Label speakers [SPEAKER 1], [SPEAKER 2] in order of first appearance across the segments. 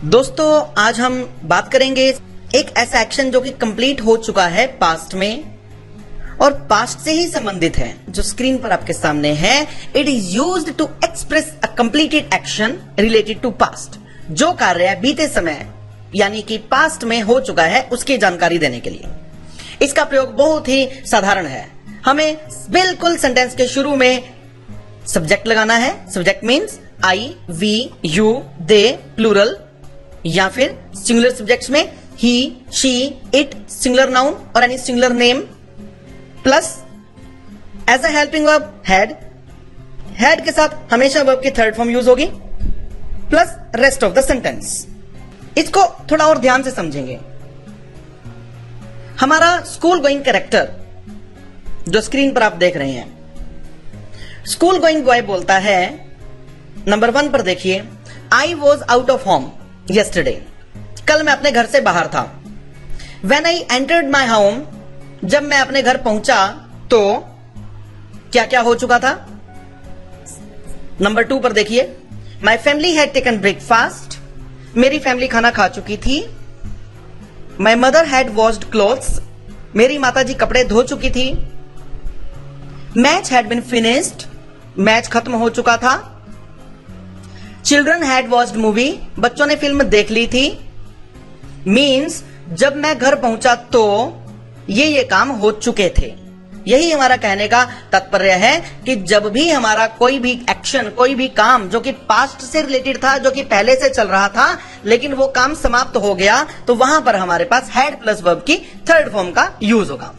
[SPEAKER 1] दोस्तों आज हम बात करेंगे एक ऐसा एक्शन जो कि कंप्लीट हो चुका है पास्ट में और पास्ट से ही संबंधित है, जो स्क्रीन पर आपके सामने है। It is used to express a completed action related to past. जो कार्य बीते समय यानी कि पास्ट में हो चुका है उसकी जानकारी देने के लिए इसका प्रयोग बहुत ही साधारण है। हमें बिल्कुल सेंटेंस के शुरू में सब्जेक्ट लगाना है। Subject means I, we, you, they, plural, या फिर सिंगुलर सब्जेक्ट्स में he, she, it, singular noun और any singular name, plus as a helping verb had. Had के साथ हमेशा वर्ब की थर्ड फॉर्म यूज होगी, plus rest of the sentence. इसको थोड़ा और ध्यान से समझेंगे। हमारा स्कूल गोइंग कैरेक्टर जो स्क्रीन पर आप देख रहे हैं, स्कूल गोइंग बॉय बोलता है, नंबर 1 पर देखिए, I was out of home yesterday। कल मैं अपने घर से बाहर था। When I entered my home, जब मैं अपने घर पहुंचा तो क्या क्या हो चुका था। नंबर 2 पर देखिए, My family had taken breakfast। मेरी फैमिली खाना खा चुकी थी। My mother had washed clothes। मेरी माता जी कपड़े धो चुकी थी। Match had been finished। Match खत्म हो चुका था। Children had watched movie. बच्चों ने फिल्म देख ली थी। मीन्स जब मैं घर पहुंचा तो ये काम हो चुके थे। यही हमारा कहने का तात्पर्य है कि जब भी हमारा कोई भी एक्शन, कोई भी काम जो कि पास्ट से रिलेटेड था, जो कि पहले से चल रहा था, लेकिन वो काम समाप्त हो गया, तो वहां पर हमारे पास हैड प्लस वर्ब की थर्ड फॉर्म का यूज होगा।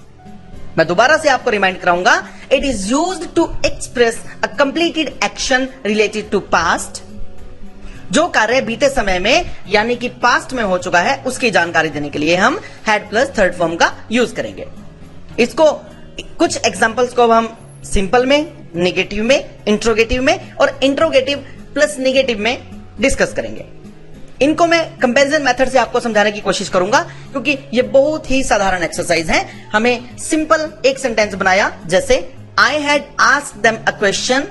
[SPEAKER 1] मैं दोबारा से आपको रिमाइंड कराऊंगा, it is used to express a completed action related to past. जो कार्य बीते समय में यानी कि पास्ट में हो चुका है उसकी जानकारी देने के लिए हम हैड प्लस थर्ड फॉर्म का यूज करेंगे। इसको कुछ एग्जांपल्स को हम सिंपल में, नेगेटिव में, इंट्रोगेटिव में और इंट्रोगेटिव प्लस नेगेटिव में डिस्कस करेंगे। इनको मैं कंपैरिजन मेथड से आपको समझाने की कोशिश करूंगा क्योंकि ये बहुत ही साधारण एक्सरसाइज है। हमें सिंपल एक सेंटेंस बनाया, जैसे I had asked them a question.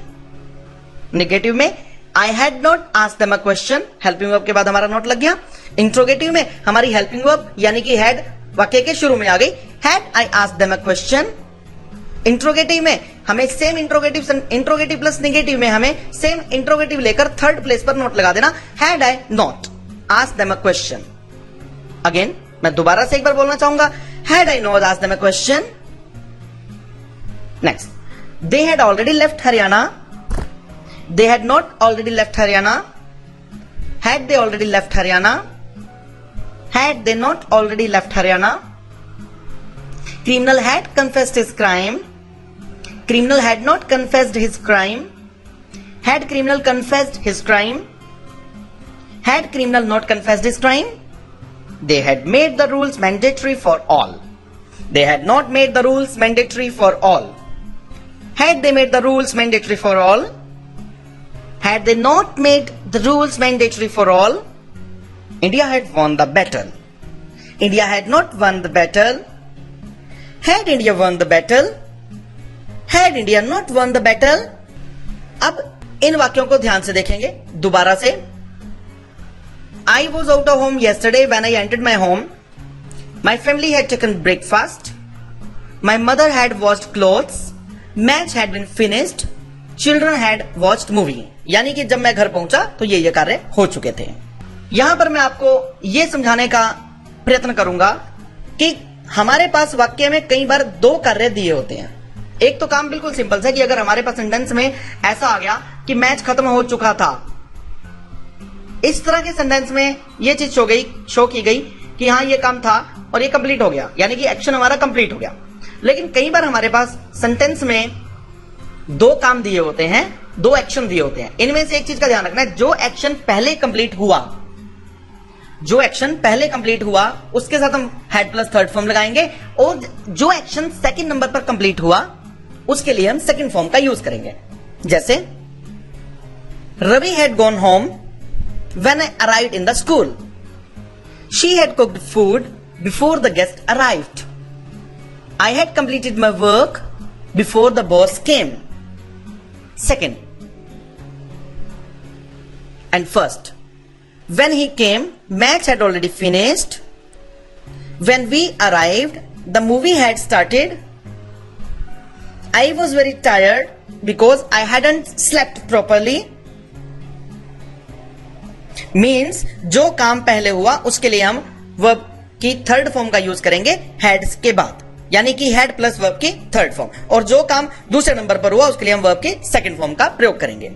[SPEAKER 1] Negative में I had not asked them a question, helping verb के बाद हमारा नॉट लग गया। इंट्रोगेटिव में हमारी हेल्पिंग वर्ब यानी कि हैड वाक्य के शुरू में आ गई, had I asked them a question. Interrogative में हमें सेम इंट्रोगेटिव प्लस नेगेटिव में हमें सेम इंट्रोगेटिव लेकर थर्ड प्लेस पर नोट लगा देना, had I not asked them a question. Again मैं दोबारा से एक बार बोलना चाहूंगा, had I not asked them a question. Next, they had already left Haryana. They had not already left Haryana. Had they already left Haryana? Had they not already left Haryana? Criminal had confessed his crime. Criminal had not confessed his crime. Had criminal confessed his crime? Had criminal not confessed his crime? They had made the rules mandatory for all. They had not made the rules mandatory for all. Had they made the rules mandatory for all? Had they not made the rules mandatory for all? India had won the battle. India had not won the battle. Had India won the battle? Had India not won the battle? अब इन वाक्यों को ध्यान से देखेंगे दोबारा से। I was out of home yesterday when I entered my home. My family had taken breakfast. My mother had washed clothes. Match had been finished. Children had watched movie. यानी कि जब मैं घर पहुंचा तो ये कार्य हो चुके थे। यहां पर मैं आपको यह समझाने का प्रयत्न करूंगा कि हमारे पास वाक्य में कई बार दो कार्य दिए होते हैं। एक तो काम बिल्कुल सिंपल है कि अगर हमारे पास सेंटेंस में ऐसा आ गया कि मैच खत्म हो चुका था, इस तरह के सेंटेंस में यह चीज शो की गई कि हाँ ये काम था और ये कंप्लीट हो गया, यानी कि एक्शन हमारा कंप्लीट हो गया। लेकिन कई बार हमारे पास सेंटेंस में दो काम दिए होते हैं, दो एक्शन दिए होते हैं। इनमें से एक चीज का ध्यान रखना है, जो एक्शन पहले कंप्लीट हुआ उसके साथ हम हैड प्लस थर्ड फॉर्म लगाएंगे, और जो एक्शन सेकंड नंबर पर कंप्लीट हुआ उसके लिए हम सेकंड फॉर्म का यूज करेंगे। जैसे Ravi had gone home when I arrived in the school. She had cooked food before the guest arrived. I had completed my work before the boss came. Second and first, When he came, match had already finished. When we arrived, the movie had started. I was very tired because I hadn't slept properly. Means जो काम पहले हुआ उसके लिए हम verb की third form का use करेंगे had के बाद, यानी कि had प्लस वर्ब की थर्ड फॉर्म, और जो काम दूसरे नंबर पर हुआ उसके लिए हम वर्ब की सेकंड फॉर्म का प्रयोग करेंगे.